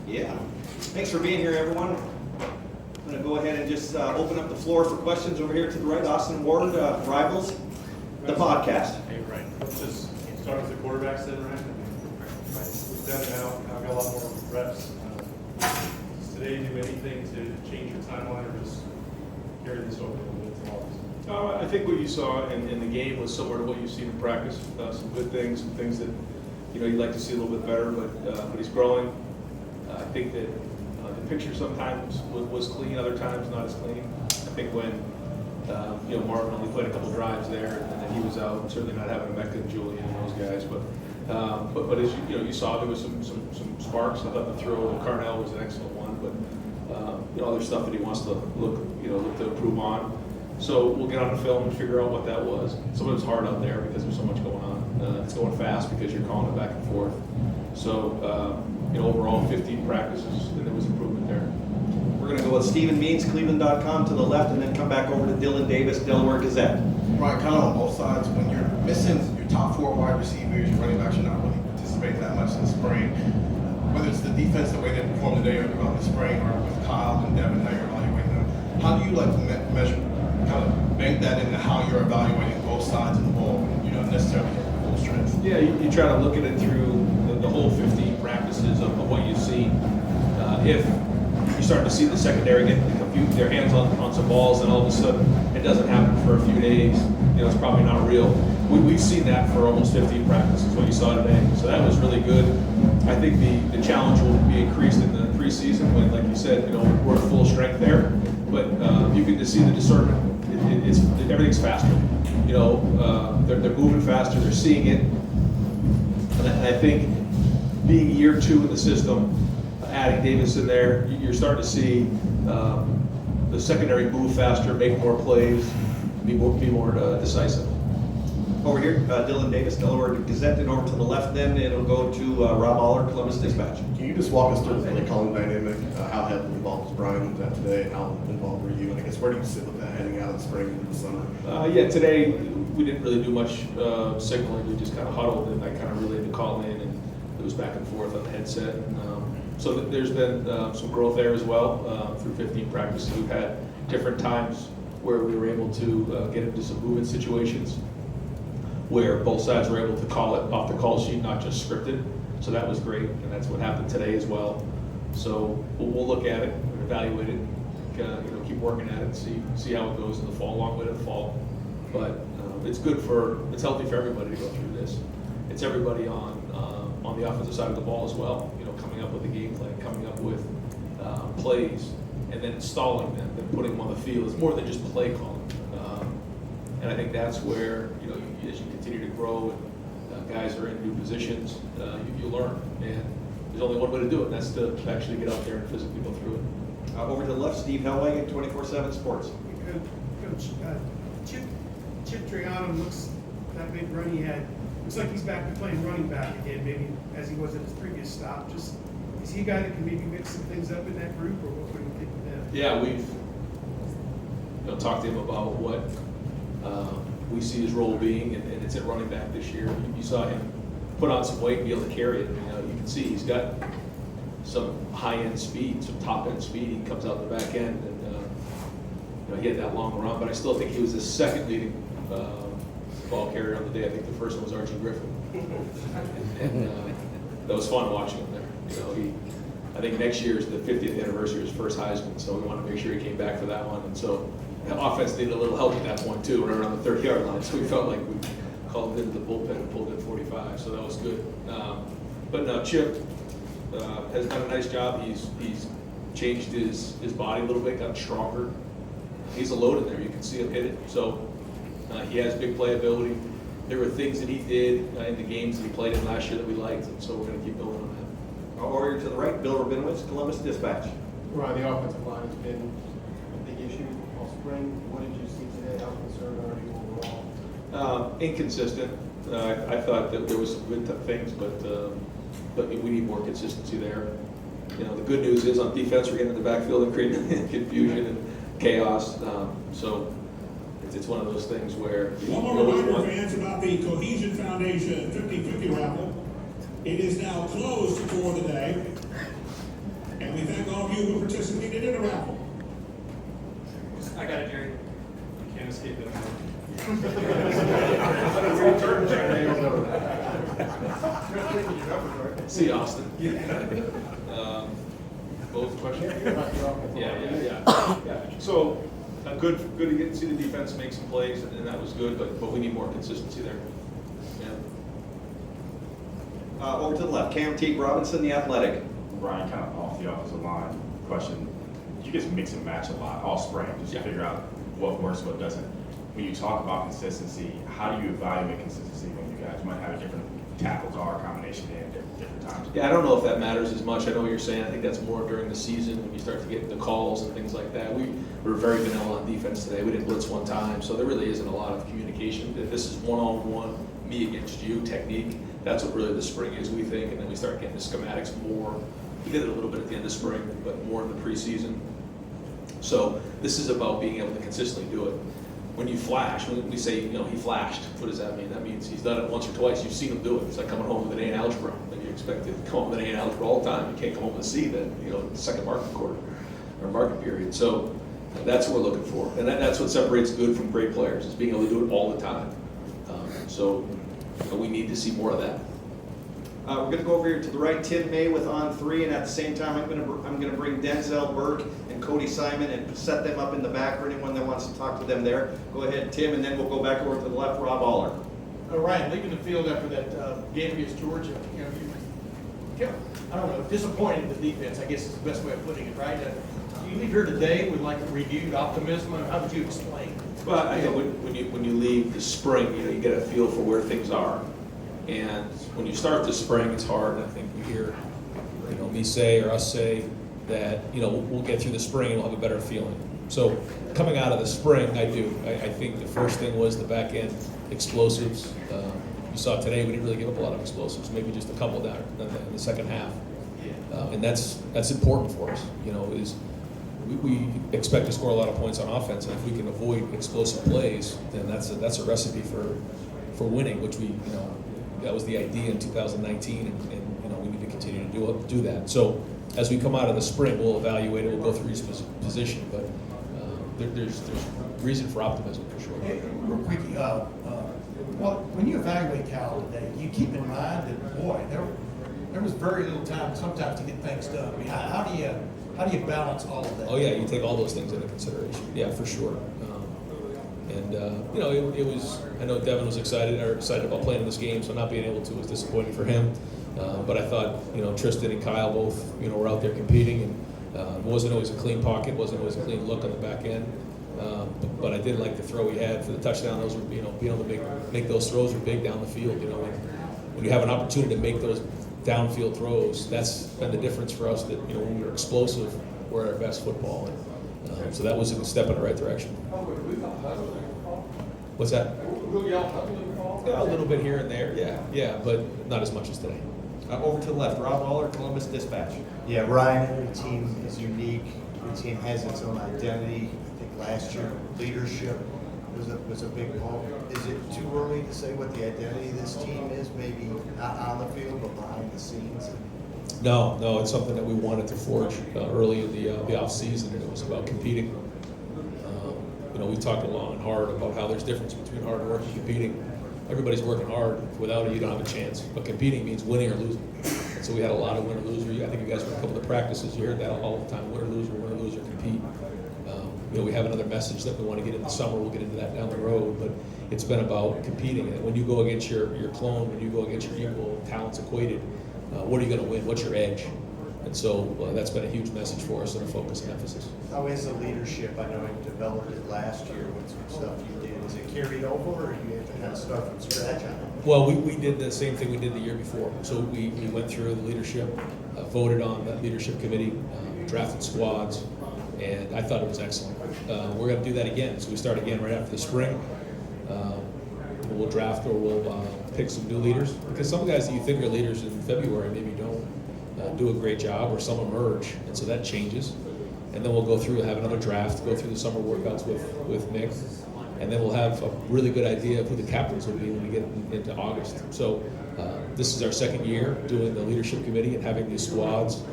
Yeah. Thanks for being here, everyone. I'm going to go ahead and just open up the floor for questions over here to the right. Austin Ward, Rivals, the podcast. Hey, right. Let's just start with the quarterbacks then, right? We've done it now. I've got a lot more reps. Does today do anything to change your timeline or just carry this over a little bit to August? I think what you saw in the game was similar to what you've seen in practice. Some good things, some things that you'd like to see a little bit better, but he's growing. I think that the picture sometimes was clean, other times not as clean. I think when Marvin only played a couple drives there, and then he was out. Certainly not having Mecca and Julian and those guys, but as you saw, there was some sparks. I thought the throw to Carnell was an excellent one, but other stuff that he wants to look to improve on. So we'll get on the film and figure out what that was. Some of it's hard out there because there's so much going on. It's going fast because you're calling it back and forth. So overall 15 practices, and there was improvement there. We're going to go with Stephen Means, Cleveland.com to the left, and then come back over to Dylan Davis, Delaware Gazette. Right, kind of on both sides. When you're missing your top 4 wide receivers, your running backs, you're not really participating that much in the spring. Whether it's the defense, the way they perform today or throughout the spring, or with Kyle and Devin, how you're evaluating them, how do you like to measure, kind of bank that into how you're evaluating both sides of the ball when you're not necessarily at full strength? Yeah, you try to look at it through the whole 15 practices of what you've seen. If you start to see the secondary get their hands on some balls, and all of a sudden it doesn't happen for a few days, it's probably not real. We've seen that for almost 15 practices, what you saw today. So that was really good. I think the challenge will be increased in the preseason when, like you said, we're at full strength there. But you can just see the discernment. Everything's faster. They're moving faster. They're seeing it. And I think being year 2 in the system, adding Davis in there, you're starting to see the secondary move faster, make more plays, be more decisive. Over here, Dylan Davis, Delaware Gazette, and over to the left then, it'll go to Rob Aller, Columbus Dispatch. Can you just walk us through the play calling dynamic? How heavily involved was Brian with that today, and how involved were you? And I guess where do you sit with that heading out of the spring into the summer? Today we didn't really do much signaling. We just kind of huddled, and I kind of relayed the call in, and it was back and forth on the headset. So there's been some growth there as well through 15 practices. We've had different times where we were able to get into some movement situations where both sides were able to call it off the call sheet, not just scripted. So that was great, and that's what happened today as well. So we'll look at it and evaluate it, keep working at it, and see how it goes in the fall, long way to the fall. But it's healthy for everybody to go through this. It's everybody on the offensive side of the ball as well, coming up with a game plan, coming up with plays, and then installing them, then putting them on the field. It's more than just play calling. And I think that's where, as you continue to grow and guys are in new positions, you learn. And there's only one way to do it, and that's to actually get out there and physically go through it. Over to the left, Steve Hellweg, 24/7 Sports. Coach, Chip Triano looks, that big run he had, looks like he's back to playing running back again, maybe as he was at his previous stop. Is he a guy that can maybe mix some things up in that group, or what do you think of that? Yeah, we've talked to him about what we see his role being, and it's at running back this year. You saw him put on some weight and be able to carry it. You can see he's got some high-end speed, some top-end speed. He comes out the back end, and he had that long run, but I still think he was the second leading ball carrier on the day. I think the first one was Archie Griffin. and that was fun watching him there. I think next year is the 50th anniversary of his first Heisman, so we wanted to make sure he came back for that one. And so the offense needed a little help at that point too, right around the 30-yard line. So we felt like we called into the bullpen and pulled in 45, so that was good. But no, Chip has done a nice job. He's changed his body a little bit, got stronger. He's a load in there. You can see him hit it. So he has big playability. There were things that he did in the games that he played in last year that we liked, and so we're going to keep building on that. Over here to the right, Bill Rabinowitz, Columbus Dispatch. Right, the offensive line has been a big issue all spring. What did you see today? How concerned are you overall? Inconsistent. I thought that there was some good things, but we need more consistency there. The good news is on defense we're getting in the backfield and creating confusion and chaos. So it's one of those things where one more reminder, fans, about the Cohesion Foundation 50/50 raffle. It is now closed for the day. of you who participated in the raffle? I got it, Jerry. You can't escape that. See you, Austin. What was the question? Yeah. So, good to get to see the defense make some plays, and that was good, but we need more consistency there. Yeah. Over to the left, Cam Teague Robinson, The Athletic. Brian, kind of off the offensive line question. You guys mix and match a lot all spring just to Yeah. figure out what works, what doesn't. When you talk about consistency, how do you evaluate consistency when you guys might have a different tackles or combination in different times? Yeah, I don't know if that matters as much. I know what you're saying. I think that's more during the season when you start to get the calls and things like that. We were very vanilla on defense today. We didn't blitz one time, so there really isn't a lot of communication. If this is one-on-one, me against you, technique, that's what really the spring is, we think, and then we start getting the schematics more. We did it a little bit at the end of spring, but more in the preseason. So this is about being able to consistently do it. When you flash, when we say, he flashed, what does that mean? That means he's done it once or twice. You've seen him do it. It's like coming home with an A in algebra. And you expect to come home with an A in algebra all the time. You can't come home with a C then, the second marking quarter or marking period. So that's what we're looking for. And that's what separates good from great players, is being able to do it all the time. So we need to see more of that. We're going to go over here to the right, Tim May with On 3, and at the same time, I'm going to bring Denzel Burke and Cody Simon and set them up in the back for anyone that wants to talk to them there. Go ahead, Tim, and then we'll go back over to the left, Rob Aller. Ryan, leaving the field after that game against Georgia, I don't know, disappointed in the defense, I guess is the best way of putting it, right? You leave here today with like a renewed optimism, and how would you explain? Well, I think when you leave the spring, you get a feel for where things are. And when you start the spring, it's hard. I think you hear, me say or us say that, we'll get through the spring and we'll have a better feeling. So coming out of the spring, I do. I think the first thing was the back end explosives. You saw today we didn't really give up a lot of explosives, maybe just a couple down in the second half. And that's important for us. Is we expect to score a lot of points on offense, and if we can avoid explosive plays, then that's a recipe for winning, which that was the idea in 2019, and we need to continue to do that. So as we come out of the spring, we'll evaluate it, we'll go through each position, but there's reason for optimism for sure. Hey, real quick, when you evaluate Cal today, you keep in mind that, boy, there was very little time sometimes to get things done. I mean, how do you balance all of that? Oh yeah, you take all those things into consideration. Yeah, for sure. It was. I know Devin was excited about playing in this game, so not being able to was disappointing for him. But I thought, Tristan and Kyle both, were out there competing, and it wasn't always a clean pocket, wasn't always a clean look on the back end. But I did like the throw he had for the touchdown. Those were, being able to make those throws are big down the field. When you have an opportunity to make those downfield throws, that's been the difference for us. That when we're explosive, we're at our best football. And so that was a step in the right direction. What's that? Yeah, a little bit here and there. Yeah, but not as much as today. Over to the left, Rob Aller, Columbus Dispatch. Yeah, Ryan, every team is unique. Every team has its own identity. I think last year, leadership was a big part. Is it too early to say what the identity of this team is? Maybe not on the field, but behind the scenes? No, it's something that we wanted to forge early in the off season, and it was about competing. We talked long and hard about how there's difference between hard work and competing. Everybody's working hard. Without it, you don't have a chance. But competing means winning or losing. And so we had a lot of win or loser. I think you guys were in a couple of the practices. You heard that all the time: win or loser, compete. We have another message that we want to get in the summer. We'll get into that down the road. But it's been about competing. And when you go against your clone, when you go against your equal, talents equated, what are you going to win? What's your edge? And so that's been a huge message for us and a focus and emphasis. How is the leadership? I know you developed it last year with some stuff you did. Is it carried over, or you have to kind of start from scratch on it? Well, we did the same thing we did the year before. So we went through the leadership, voted on that leadership committee, drafted squads, and I thought it was excellent. We're going to do that again. So we start again right after the spring. We'll draft or we'll pick some new leaders, because some guys that you think are leaders in February maybe don't do a great job, or some emerge, and so that changes. And then we'll go through and have another draft, go through the summer workouts with Nick, and then we'll have a really good idea of who the captains will be when we get into August. So this is our second year doing the leadership committee and having these squads,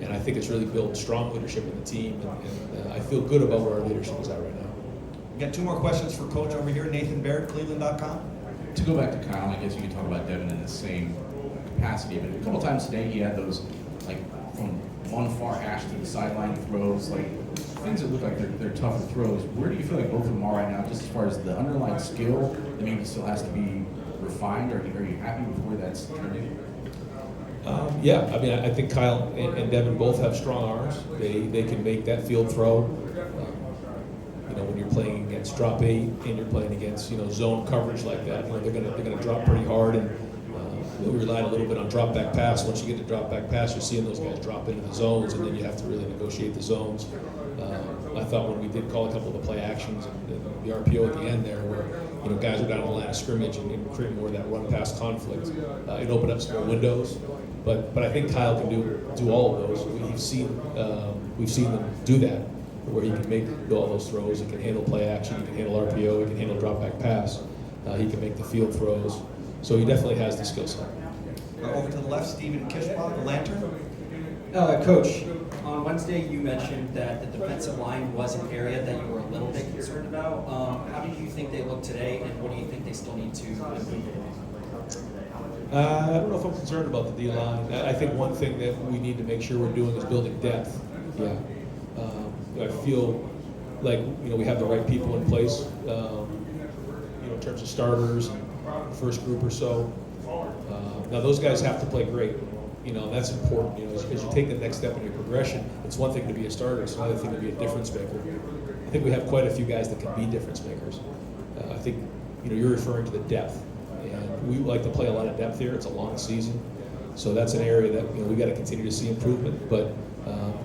And I think it's really built strong leadership in the team, and I feel good about where our leadership is at right now. We got 2 more questions for Coach over here, Nathan Baird, Cleveland.com. To go back to Kyle, I guess you could talk about Devin in the same capacity, but a couple times today he had those, like, from one far hash to the sideline throws, like, things that look like they're tougher throws. Where do you feel like both of them are right now, just as far as the underlying skill that maybe still has to be refined, or are you happy with where that's trending? Yeah, I mean, I think Kyle and Devin both have strong arms. They can make that field throw. You know, when you're playing against drop 8 and you're playing against, you know, zone coverage like that, you know, they're gonna drop pretty hard, and we relied a little bit on drop back pass. Once you get to drop back pass, you're seeing those guys drop into the zones, and then you have to really negotiate the zones. I thought when we did call a couple of the play actions, the RPO at the end there, where, you know, guys are down in the line of scrimmage and creating more of that run pass conflict, it opened up some more windows. But I think Kyle can do all of those. We've seen them do that, where he can make all those throws. He can handle play action. He can handle RPO. He can handle drop back pass. He can make the field throws. So he definitely has the skill set. Over to the left, Stephen Kishbaugh, the Lantern. Coach, on Wednesday you mentioned that the defensive line was an area that you were a little bit concerned about. How did you think they looked today, and what do you think they still need to improve? I don't know if I'm concerned about the D-line. I think one thing that we need to make sure we're doing is building depth. Yeah. I feel like, you know, we have the right people in place, you know, in terms of starters and first group or so. Now those guys have to play great. You know, that's important. You know, as you take the next step in your progression, it's one thing to be a starter, it's another thing to be a difference maker. I think we have quite a few guys that can be difference makers. I think, you know, you're referring to the depth, and we like to play a lot of depth here. It's a long season, so that's an area that, you know, we got to continue to see improvement. But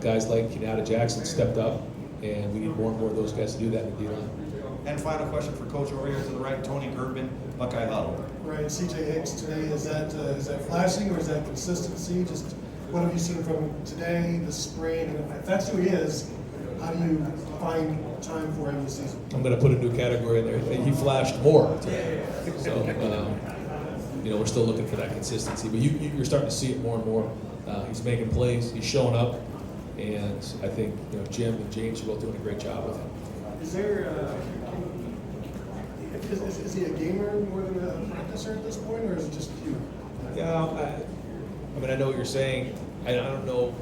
guys like Kenyatta Jackson stepped up, and we need more and more of those guys to do that in the D-line. And final question for Coach over here to the right, Tony Gerben, Buckeye Huddle. Right, CJ Hicks today, is that flashing or is that consistency? Just what have you seen from him today, the spring? And if that's who he is, how do you find time for him this season? I'm going to put a new category in there. He flashed more today. So, you know, we're still looking for that consistency. But you're starting to see it more and more. He's making plays. He's showing up. And I think, you know, Jim and James are both doing a great job with him. Is there, is he a gamer more than a practicer at this point, or is it just you? Yeah, I mean, I know what you're saying. I don't know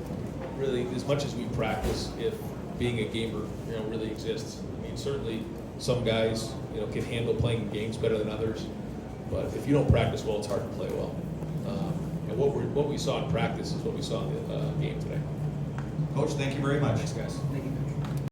really, as much as we practice, if being a gamer, you know, really exists. I mean, certainly some guys, you know, can handle playing games better than others, but if you don't practice well, it's hard to play well. And what we saw in practice is what we saw in the game today. Coach, thank you very much. Thanks, guys. Thank you.